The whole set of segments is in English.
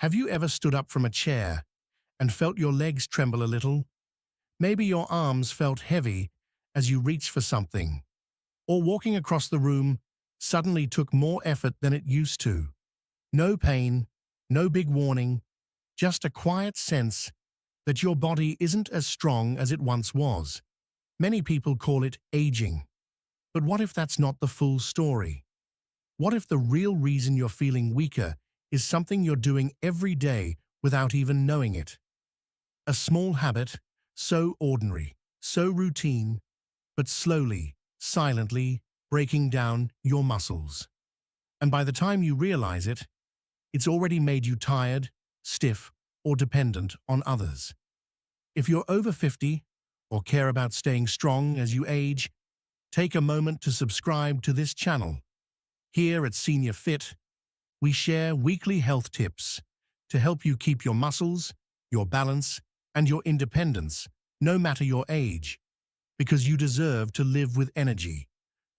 Have you ever stood up from a chair and felt your legs tremble a little? Maybe your arms felt heavy as you reached for something, or walking across the room suddenly took more effort than it used to. No pain, no big warning, just a quiet sense that your body isn't as strong as it once was. Many people call it aging. But what if that's not the full story? What if the real reason you're feeling weaker is something you're doing every day without even knowing it? A small habit, so ordinary, so routine, but slowly, silently breaking down your muscles. And by the time you realize it, it's already made you tired, stiff, or dependent on others. If you're over 50 or care about staying strong as you age, take a moment to subscribe to this channel. Here at Senior Fit, we share weekly health tips to help you keep your muscles, your balance, and your independence, no matter your age, because you deserve to live with energy,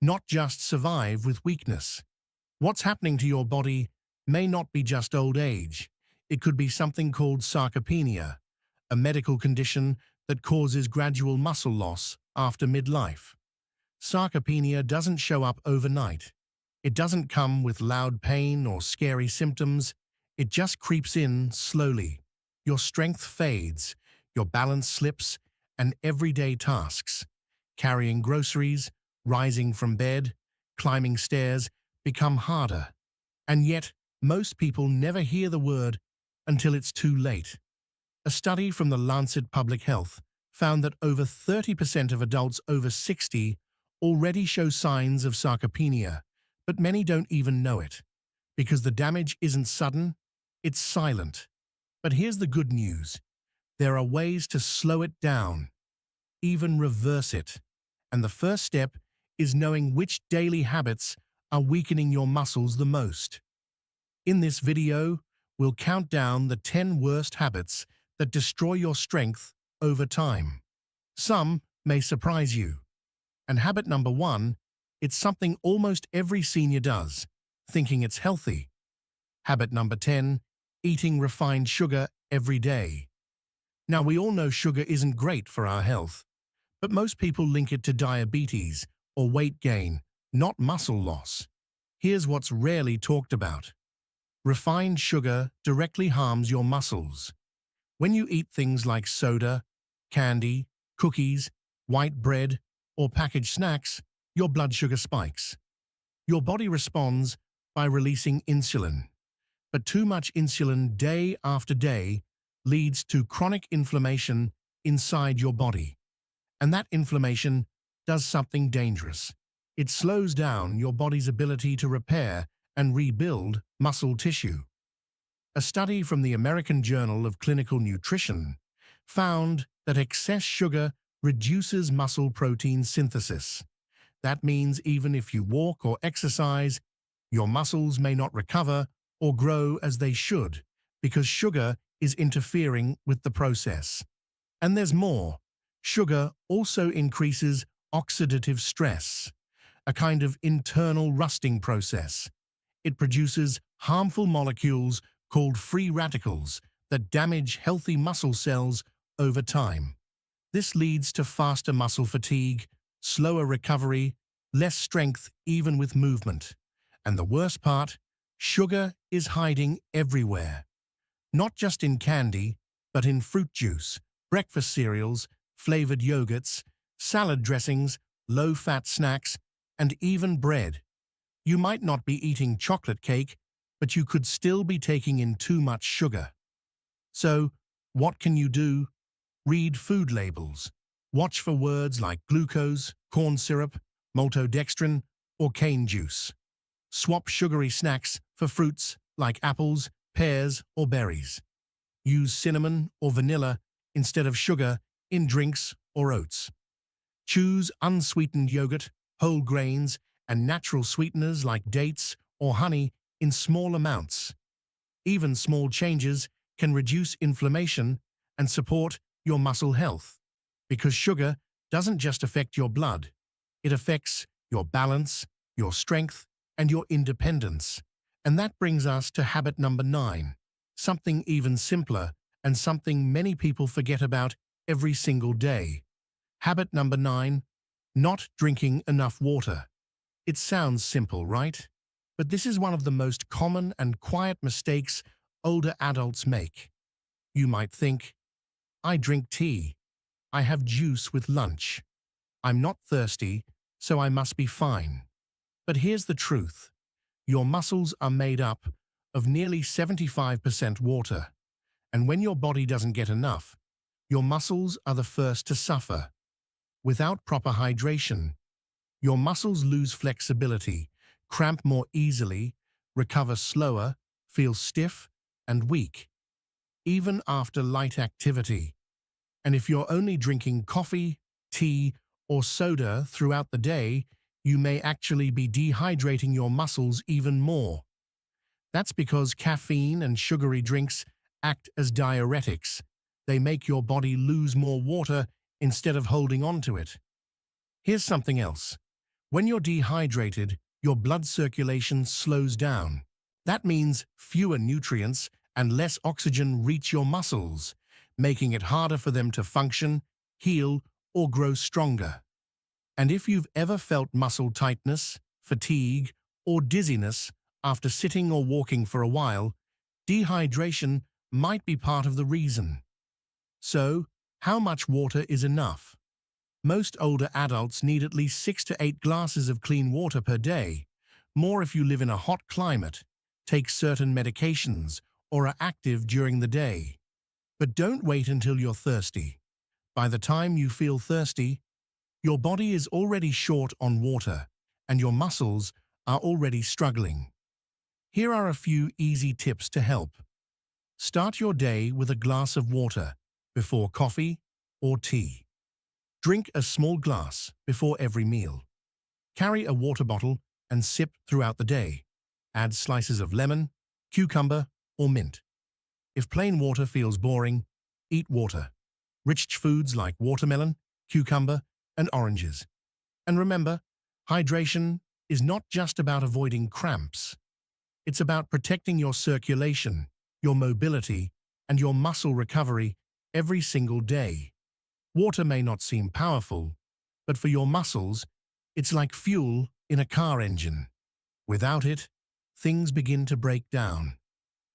not just survive with weakness. What's happening to your body may not be just old age. It could be something called sarcopenia, a medical condition that causes gradual muscle loss after midlife. Sarcopenia doesn't show up overnight. It doesn't come with loud pain or scary symptoms. It just creeps in slowly. Your strength fades, your balance slips, and everyday tasks, carrying groceries, rising from bed, climbing stairs, become harder. And yet, most people never hear the word until it's too late. A study from the Lancet Public Health found that over 30% of adults over 60 already show signs of sarcopenia, but many don't even know it. Because the damage isn't sudden, it's silent. But here's the good news. There are ways to slow it down, even reverse it. And the first step is knowing which daily habits are weakening your muscles the most. In this video, we'll count down the 10 worst habits that destroy your strength over time. Some may surprise you. And habit number 1, it's something almost every senior does, thinking it's healthy. Habit number 10, eating refined sugar every day. Now, we all know sugar isn't great for our health, but most people link it to diabetes or weight gain, not muscle loss. Here's what's rarely talked about. Refined sugar directly harms your muscles. When you eat things like soda, candy, cookies, white bread, or packaged snacks, your blood sugar spikes. Your body responds by releasing insulin. But too much insulin day after day leads to chronic inflammation inside your body. And that inflammation does something dangerous. It slows down your body's ability to repair and rebuild muscle tissue. A study from the American Journal of Clinical Nutrition found that excess sugar reduces muscle protein synthesis. That means even if you walk or exercise, your muscles may not recover or grow as they should because sugar is interfering with the process. And there's more. Sugar also increases oxidative stress, a kind of internal rusting process. It produces harmful molecules called free radicals that damage healthy muscle cells over time. This leads to faster muscle fatigue, slower recovery, less strength even with movement. And the worst part, sugar is hiding everywhere. Not just in candy, but in fruit juice, breakfast cereals, flavored yogurts, salad dressings, low-fat snacks, and even bread. You might not be eating chocolate cake, but you could still be taking in too much sugar. So, what can you do? Read food labels. Watch for words like glucose, corn syrup, maltodextrin, or cane juice. Swap sugary snacks for fruits like apples, pears, or berries. Use cinnamon or vanilla instead of sugar in drinks or oats. Choose unsweetened yogurt, whole grains, and natural sweeteners like dates or honey in small amounts. Even small changes can reduce inflammation and support your muscle health, because sugar doesn't just affect your blood, it affects your balance, your strength, and your independence. And that brings us to habit number 9, something even simpler and something many people forget about every single day. Habit number 9, not drinking enough water. It sounds simple, right? But this is one of the most common and quiet mistakes older adults make. You might think, I drink tea. I have juice with lunch. I'm not thirsty, so I must be fine. But here's the truth. Your muscles are made up of nearly 75% water. And when your body doesn't get enough, your muscles are the first to suffer. Without proper hydration, your muscles lose flexibility, cramp more easily, recover slower, feel stiff and weak, even after light activity. And if you're only drinking coffee, tea, or soda throughout the day, you may actually be dehydrating your muscles even more. That's because caffeine and sugary drinks act as diuretics. They make your body lose more water instead of holding on to it. Here's something else. When you're dehydrated, your blood circulation slows down. That means fewer nutrients and less oxygen reach your muscles, making it harder for them to function, heal, or grow stronger. And if you've ever felt muscle tightness, fatigue, or dizziness after sitting or walking for a while, dehydration might be part of the reason. So, how much water is enough? Most older adults need at least 6 to 8 glasses of clean water per day, more if you live in a hot climate, take certain medications, or are active during the day. But don't wait until you're thirsty. By the time you feel thirsty, your body is already short on water, and your muscles are already struggling. Here are a few easy tips to help. Start your day with a glass of water before coffee or tea. Drink a small glass before every meal. Carry a water bottle and sip throughout the day. Add slices of lemon, cucumber, or mint. If plain water feels boring, eat water. Rich foods like watermelon, cucumber, and oranges. And remember, hydration is not just about avoiding cramps. It's about protecting your circulation, your mobility, and your muscle recovery every single day. Water may not seem powerful, but for your muscles, it's like fuel in a car engine. Without it, things begin to break down.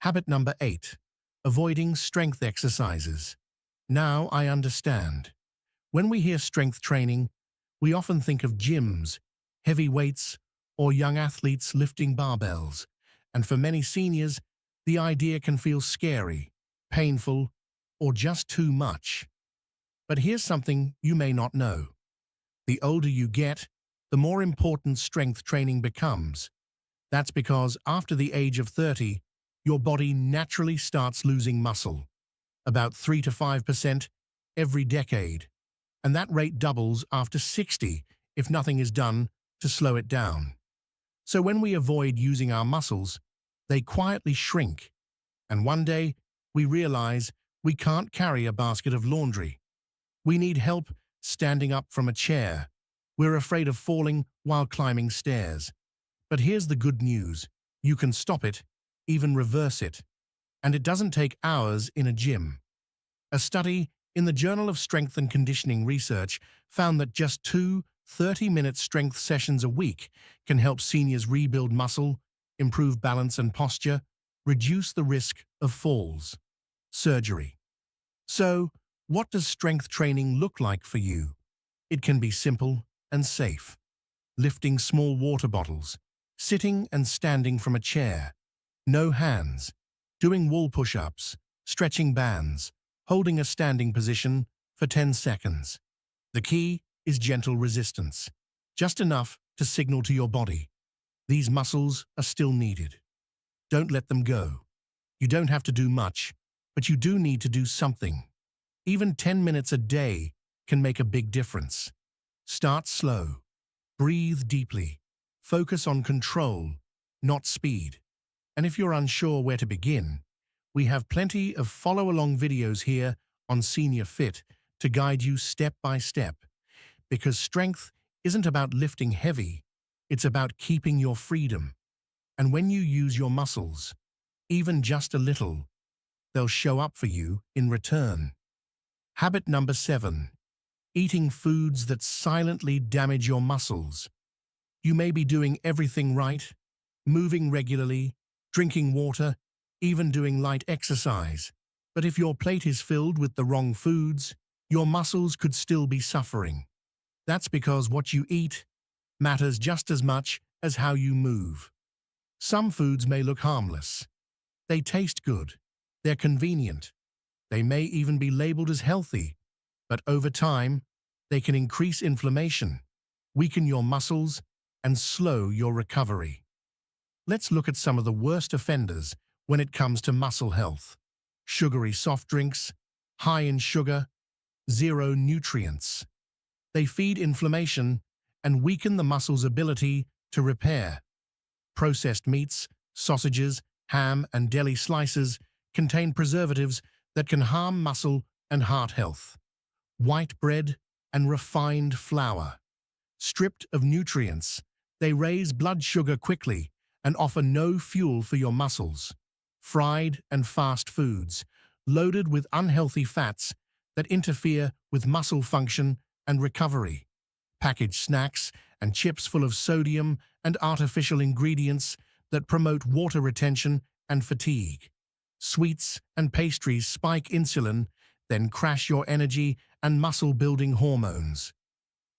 Habit number 8, avoiding strength exercises. Now I understand. When we hear strength training, we often think of gyms, heavy weights, or young athletes lifting barbells. And for many seniors, the idea can feel scary, painful, or just too much. But here's something you may not know. The older you get, the more important strength training becomes. That's because after the age of 30, your body naturally starts losing muscle, about 3 to 5% every decade. And that rate doubles after 60 if nothing is done to slow it down. So when we avoid using our muscles, they quietly shrink. And one day, we realize we can't carry a basket of laundry. We need help standing up from a chair. We're afraid of falling while climbing stairs. But here's the good news. You can stop it, even reverse it. And it doesn't take hours in a gym. A study in the Journal of Strength and Conditioning Research found that just 2 30-minute strength sessions a week can help seniors rebuild muscle, improve balance and posture, reduce the risk of falls. Surgery. So, what does strength training look like for you? It can be simple and safe. Lifting small water bottles, sitting and standing from a chair, no hands, doing wall push-ups, stretching bands, holding a standing position for 10 seconds. The key is gentle resistance, just enough to signal to your body. These muscles are still needed. Don't let them go. You don't have to do much, but you do need to do something. Even 10 minutes a day can make a big difference. Start slow. Breathe deeply. Focus on control, not speed. And if you're unsure where to begin, we have plenty of follow-along videos here on Senior Fit to guide you step by step. Because strength isn't about lifting heavy, it's about keeping your freedom. And when you use your muscles, even just a little, they'll show up for you in return. Habit number 7. Eating foods that silently damage your muscles. You may be doing everything right, moving regularly, drinking water, even doing light exercise. But if your plate is filled with the wrong foods, your muscles could still be suffering. That's because what you eat matters just as much as how you move. Some foods may look harmless. They taste good. They're convenient. They may even be labeled as healthy. But over time, they can increase inflammation, weaken your muscles, and slow your recovery. Let's look at some of the worst offenders when it comes to muscle health. Sugary soft drinks, high in sugar, zero nutrients. They feed inflammation and weaken the muscle's ability to repair. Processed meats, sausages, ham, and deli slices contain preservatives that can harm muscle and heart health. White bread and refined flour. Stripped of nutrients, they raise blood sugar quickly and offer no fuel for your muscles. Fried and fast foods, loaded with unhealthy fats that interfere with muscle function and recovery. Packaged snacks and chips full of sodium and artificial ingredients that promote water retention and fatigue. Sweets and pastries spike insulin, then crash your energy and muscle-building hormones.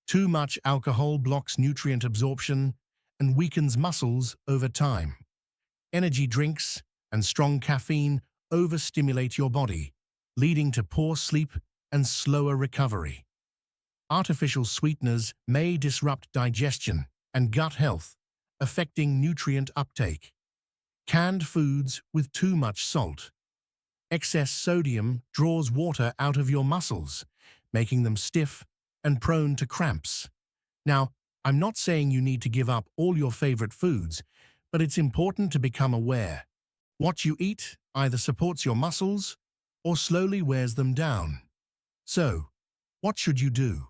Too much alcohol blocks nutrient absorption and weakens muscles over time. Energy drinks and strong caffeine overstimulate your body, leading to poor sleep and slower recovery. Artificial sweeteners may disrupt digestion and gut health, affecting nutrient uptake. Canned foods with too much salt. Excess sodium draws water out of your muscles, making them stiff and prone to cramps. Now, I'm not saying you need to give up all your favorite foods, but it's important to become aware. What you eat either supports your muscles or slowly wears them down. So, what should you do?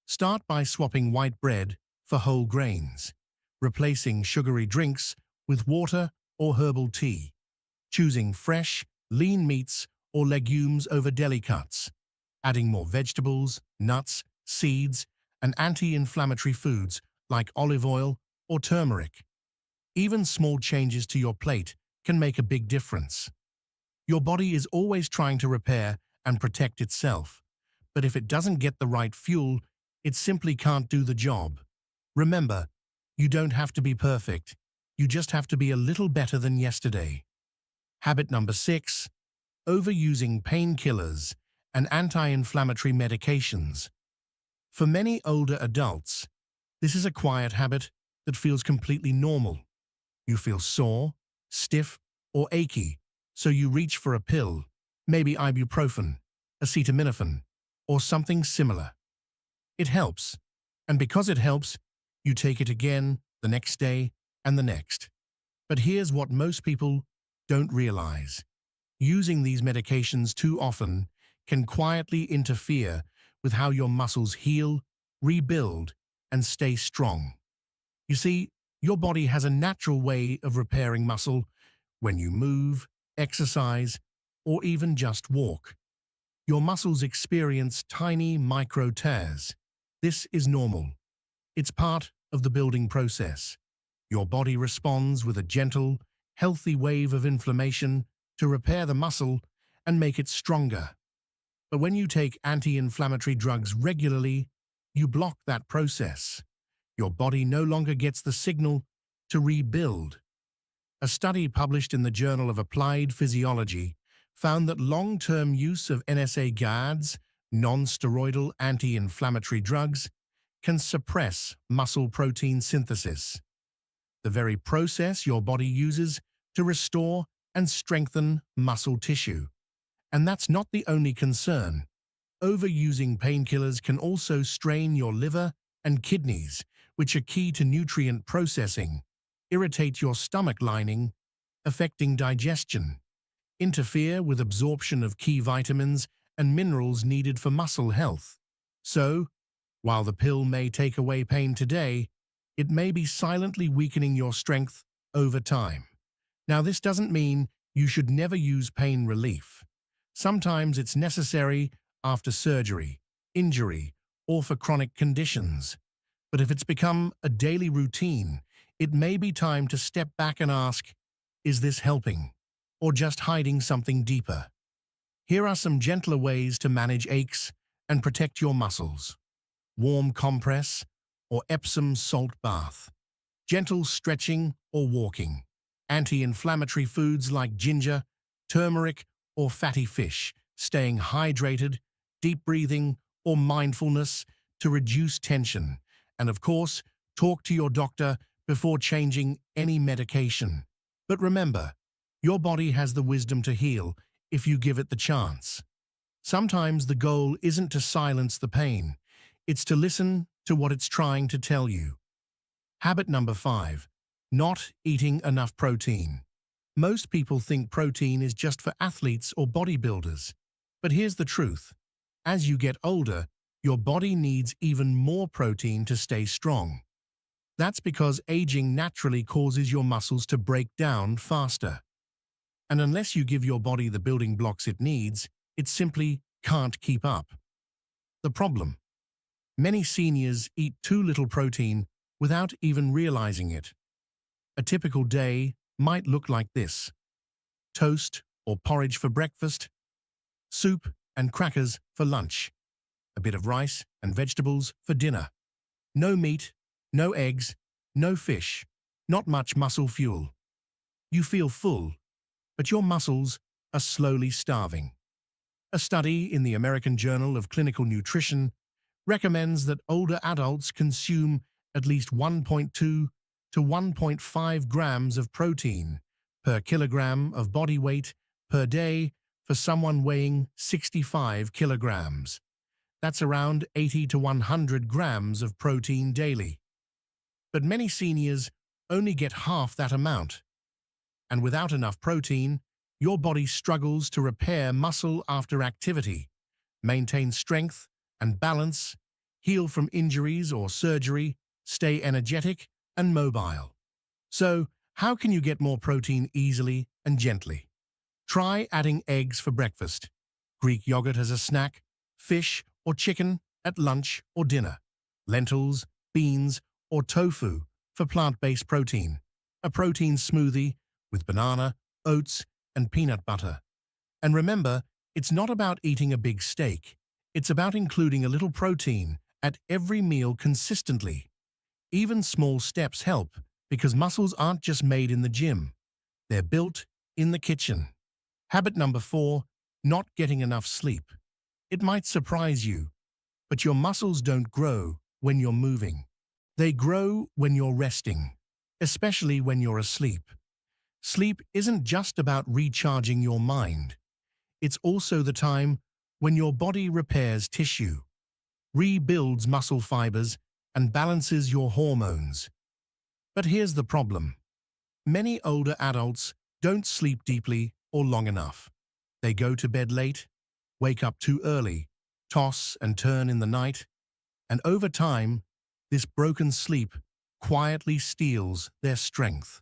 Start by swapping white bread for whole grains, replacing sugary drinks with water or herbal tea, choosing fresh, lean meats or legumes over deli cuts, adding more vegetables, nuts, seeds, and anti-inflammatory foods like olive oil or turmeric. Even small changes to your plate can make a big difference. Your body is always trying to repair and protect itself, but if it doesn't get the right fuel, it simply can't do the job. Remember, you don't have to be perfect. You just have to be a little better than yesterday. Habit number 6, overusing painkillers and anti-inflammatory medications. For many older adults, this is a quiet habit that feels completely normal. You feel sore, stiff, or achy, so you reach for a pill, maybe ibuprofen, acetaminophen, or something similar. It helps, and because it helps, you take it again the next day and the next. But here's what most people don't realize. Using these medications too often can quietly interfere with how your muscles heal, rebuild, and stay strong. You see, your body has a natural way of repairing muscle when you move, exercise, or even just walk. Your muscles experience tiny micro tears. This is normal. It's part of the building process. Your body responds with a gentle, healthy wave of inflammation to repair the muscle and make it stronger. But when you take anti-inflammatory drugs regularly, you block that process. Your body no longer gets the signal to rebuild. A study published in the Journal of Applied Physiology found that long-term use of NSAIDs, non-steroidal anti-inflammatory drugs, can suppress muscle protein synthesis, the very process your body uses to restore and strengthen muscle tissue. And that's not the only concern. Overusing painkillers can also strain your liver and kidneys, which are key to nutrient processing, irritate your stomach lining, affecting digestion, interfere with absorption of key vitamins and minerals needed for muscle health. So, while the pill may take away pain today, it may be silently weakening your strength over time. Now, this doesn't mean you should never use pain relief. Sometimes it's necessary after surgery, injury, or for chronic conditions. But if it's become a daily routine, it may be time to step back and ask, is this helping? Or just hiding something deeper? Here are some gentler ways to manage aches and protect your muscles. Warm compress or Epsom salt bath. Gentle stretching or walking. Anti-inflammatory foods like ginger, turmeric, or fatty fish. Staying hydrated, deep breathing, or mindfulness to reduce tension. And of course, talk to your doctor before changing any medication. But remember, your body has the wisdom to heal if you give it the chance. Sometimes the goal isn't to silence the pain, it's to listen to what it's trying to tell you. Habit number 5, not eating enough protein. Most people think protein is just for athletes or bodybuilders. But here's the truth. As you get older, your body needs even more protein to stay strong. That's because aging naturally causes your muscles to break down faster. And unless you give your body the building blocks it needs, it simply can't keep up. The problem: many seniors eat too little protein without even realizing it. A typical day might look like this: toast or porridge for breakfast, soup and crackers for lunch, a bit of rice and vegetables for dinner. No meat, no eggs, no fish, not much muscle fuel. You feel full, but your muscles are slowly starving. A study in the American Journal of Clinical Nutrition recommends that older adults consume at least 1.2 to 1.5 grams of protein per kilogram of body weight per day for someone weighing 65 kilograms. That's around 80 to 100 grams of protein daily. But many seniors only get half that amount. And without enough protein, your body struggles to repair muscle after activity, maintain strength and balance, heal from injuries or surgery, stay energetic and mobile. So, how can you get more protein easily and gently? Try adding eggs for breakfast, Greek yogurt as a snack, fish or chicken at lunch or dinner, lentils, beans, or tofu for plant-based protein, a protein smoothie with banana, oats, and peanut butter. And remember, it's not about eating a big steak. It's about including a little protein at every meal consistently. Even small steps help, because muscles aren't just made in the gym. They're built in the kitchen. Habit number 4, not getting enough sleep. It might surprise you, but your muscles don't grow when you're moving. They grow when you're resting, especially when you're asleep. Sleep isn't just about recharging your mind. It's also the time when your body repairs tissue, rebuilds muscle fibers, and balances your hormones. But here's the problem. Many older adults don't sleep deeply or long enough. They go to bed late, wake up too early, toss and turn in the night, and over time, this broken sleep quietly steals their strength.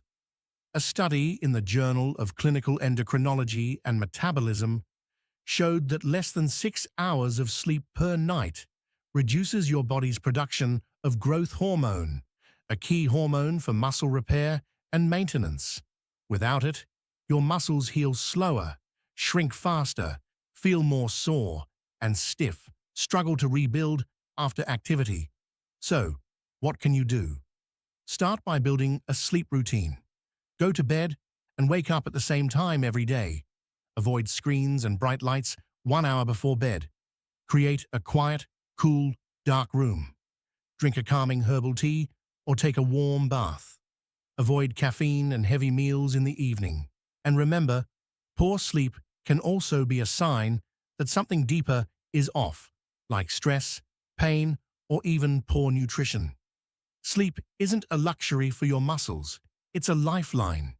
A study in the Journal of Clinical Endocrinology and Metabolism showed that less than 6 hours of sleep per night reduces your body's production of growth hormone, a key hormone for muscle repair and maintenance. Without it, your muscles heal slower, shrink faster, feel more sore and stiff, struggle to rebuild after activity. So, what can you do? Start by building a sleep routine. Go to bed and wake up at the same time every day. Avoid screens and bright lights 1 hour before bed. Create a quiet, cool, dark room. Drink a calming herbal tea or take a warm bath. Avoid caffeine and heavy meals in the evening. And remember, poor sleep can also be a sign that something deeper is off, like stress, pain, or even poor nutrition. Sleep isn't a luxury for your muscles, it's a lifeline.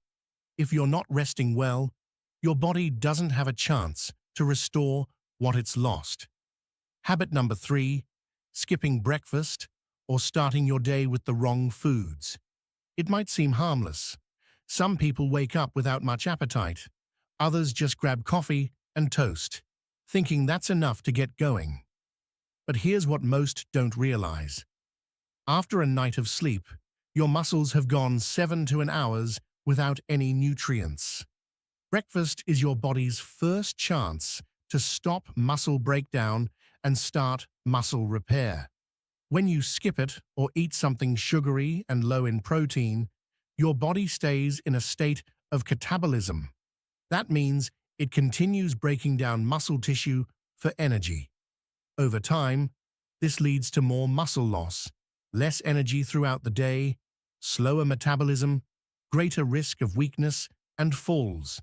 If you're not resting well, your body doesn't have a chance to restore what it's lost. Habit number 3, skipping breakfast or starting your day with the wrong foods. It might seem harmless. Some people wake up without much appetite. Others just grab coffee and toast. thinking that's enough to get going. But here's what most don't realize. After a night of sleep, your muscles have gone 7 to an hours without any nutrients. Breakfast is your body's first chance to stop muscle breakdown and start muscle repair. When you skip it or eat something sugary and low in protein, your body stays in a state of catabolism. That means it continues breaking down muscle tissue for energy. Over time, this leads to more muscle loss, less energy throughout the day, slower metabolism, greater risk of weakness, and falls.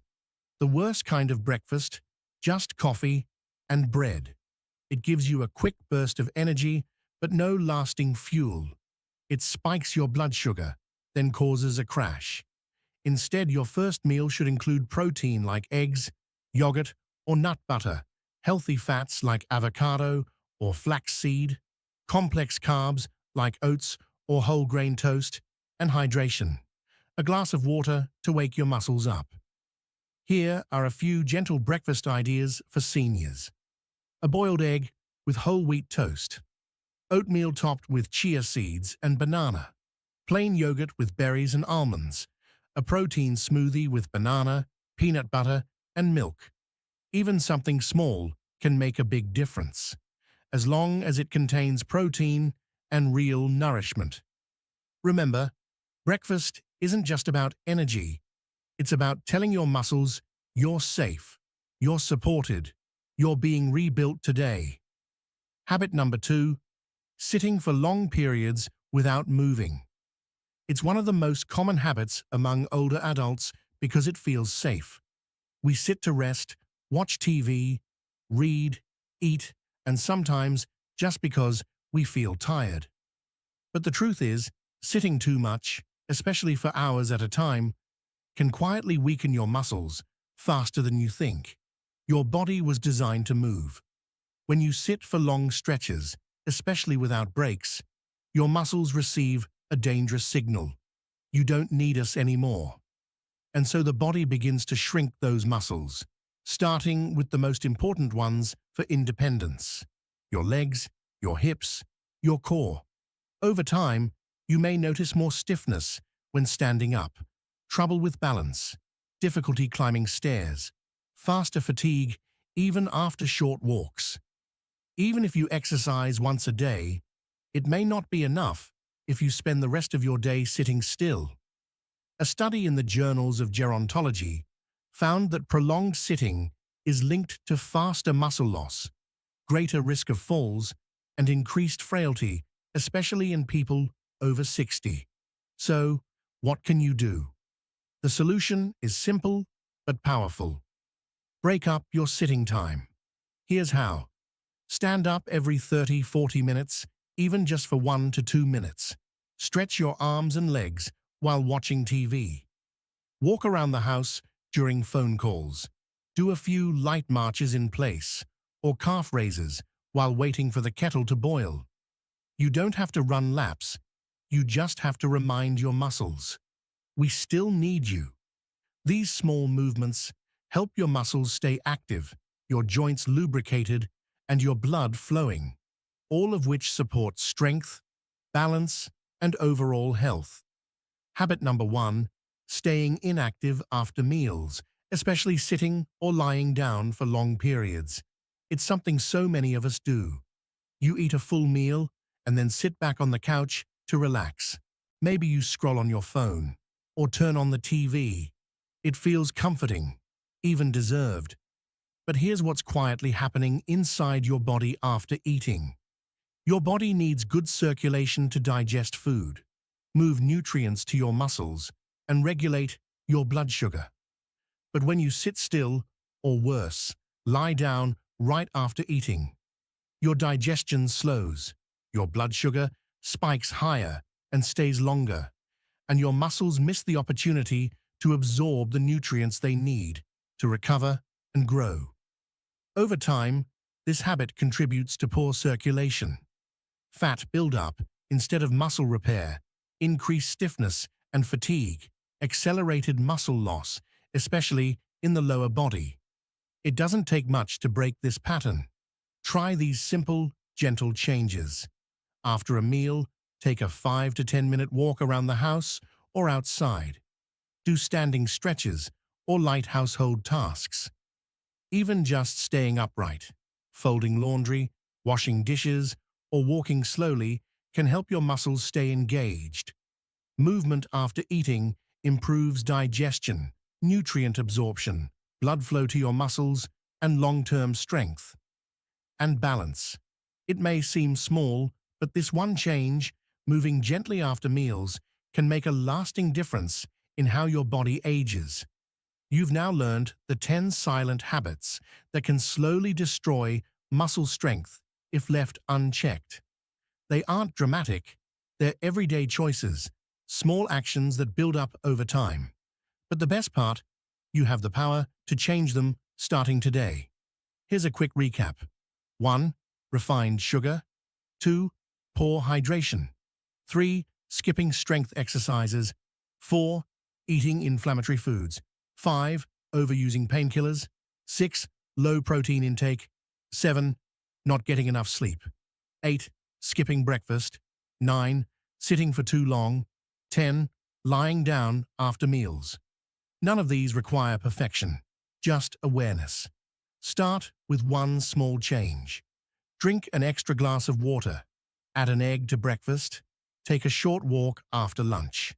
The worst kind of breakfast, just coffee and bread. It gives you a quick burst of energy, but no lasting fuel. It spikes your blood sugar, then causes a crash. Instead, your first meal should include protein like eggs, yogurt, or nut butter, healthy fats like avocado or flaxseed, complex carbs like oats or whole grain toast, and hydration, a glass of water to wake your muscles up. Here are a few gentle breakfast ideas for seniors. A boiled egg with whole wheat toast, oatmeal topped with chia seeds and banana, plain yogurt with berries and almonds, a protein smoothie with banana, peanut butter, and milk. Even something small can make a big difference, as long as it contains protein and real nourishment. Remember, breakfast isn't just about energy. It's about telling your muscles you're safe, you're supported, you're being rebuilt today. Habit number 2, sitting for long periods without moving. It's one of the most common habits among older adults because it feels safe. We sit to rest, watch TV, read, eat, and sometimes just because we feel tired. But the truth is, sitting too much, especially for hours at a time, can quietly weaken your muscles faster than you think. Your body was designed to move. When you sit for long stretches, especially without breaks, your muscles receive a dangerous signal. You don't need us anymore. And so the body begins to shrink those muscles, starting with the most important ones for independence: your legs, your hips, your core. Over time, you may notice more stiffness when standing up, trouble with balance, difficulty climbing stairs, faster fatigue even after short walks. Even if you exercise once a day, it may not be enough if you spend the rest of your day sitting still. A study in the Journals of Gerontology found that prolonged sitting is linked to faster muscle loss, greater risk of falls, and increased frailty, especially in people over 60. So, what can you do? The solution is simple but powerful. Break up your sitting time. Here's how. Stand up every 30-40 minutes, even just for 1 to 2 minutes. Stretch your arms and legs while watching TV. Walk around the house during phone calls. Do a few light marches in place, or calf raises while waiting for the kettle to boil. You don't have to run laps. You just have to remind your muscles. We still need you. These small movements help your muscles stay active, your joints lubricated, and your blood flowing, all of which support strength, balance, and overall health. Habit number 1, staying inactive after meals, especially sitting or lying down for long periods. It's something so many of us do. You eat a full meal and then sit back on the couch to relax. Maybe you scroll on your phone or turn on the TV. It feels comforting, even deserved. But here's what's quietly happening inside your body after eating. Your body needs good circulation to digest food, move nutrients to your muscles, and regulate your blood sugar. But when you sit still, or worse, lie down right after eating, your digestion slows, your blood sugar spikes higher and stays longer, and your muscles miss the opportunity to absorb the nutrients they need to recover and grow. Over time, this habit contributes to poor circulation, fat buildup instead of muscle repair, increased stiffness and fatigue, accelerated muscle loss, especially in the lower body. It doesn't take much to break this pattern. Try these simple, gentle changes. After a meal, take a 5 to 10-minute walk around the house or outside. Do standing stretches or light household tasks. Even just staying upright, folding laundry, washing dishes, or walking slowly can help your muscles stay engaged. Movement after eating improves digestion, nutrient absorption, blood flow to your muscles, and long-term strength. And balance. It may seem small, but this one change, moving gently after meals, can make a lasting difference in how your body ages. You've now learned the 10 silent habits that can slowly destroy muscle strength if left unchecked. They aren't dramatic, they're everyday choices, small actions that build up over time. But the best part, you have the power to change them starting today. Here's a quick recap. 1. Refined sugar. 2. Poor hydration. 3. Skipping strength exercises. 4. Eating inflammatory foods. 5. Overusing painkillers. 6. Low protein intake. 7. Not getting enough sleep. 8. Skipping breakfast. 9. Sitting for too long. 10. Lying down after meals. None of these require perfection, just awareness. Start with one small change. Drink an extra glass of water. Add an egg to breakfast. Take a short walk after lunch.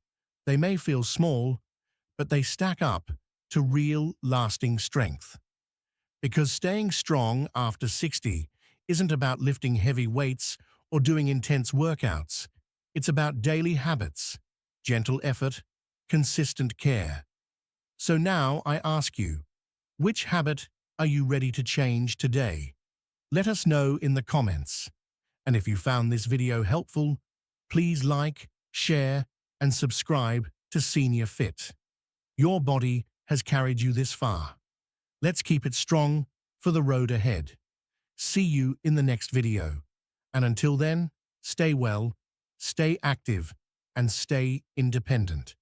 They may feel small, but they stack up to real, lasting strength. Because staying strong after 60 isn't about lifting heavy weights or doing intense workouts. It's about daily habits, gentle effort, consistent care. So now I ask you, which habit are you ready to change today? Let us know in the comments. And if you found this video helpful, please like, share, and subscribe to Senior Fit. Your body has carried you this far. Let's keep it strong for the road ahead. See you in the next video. And until then, stay well, stay active, and stay independent.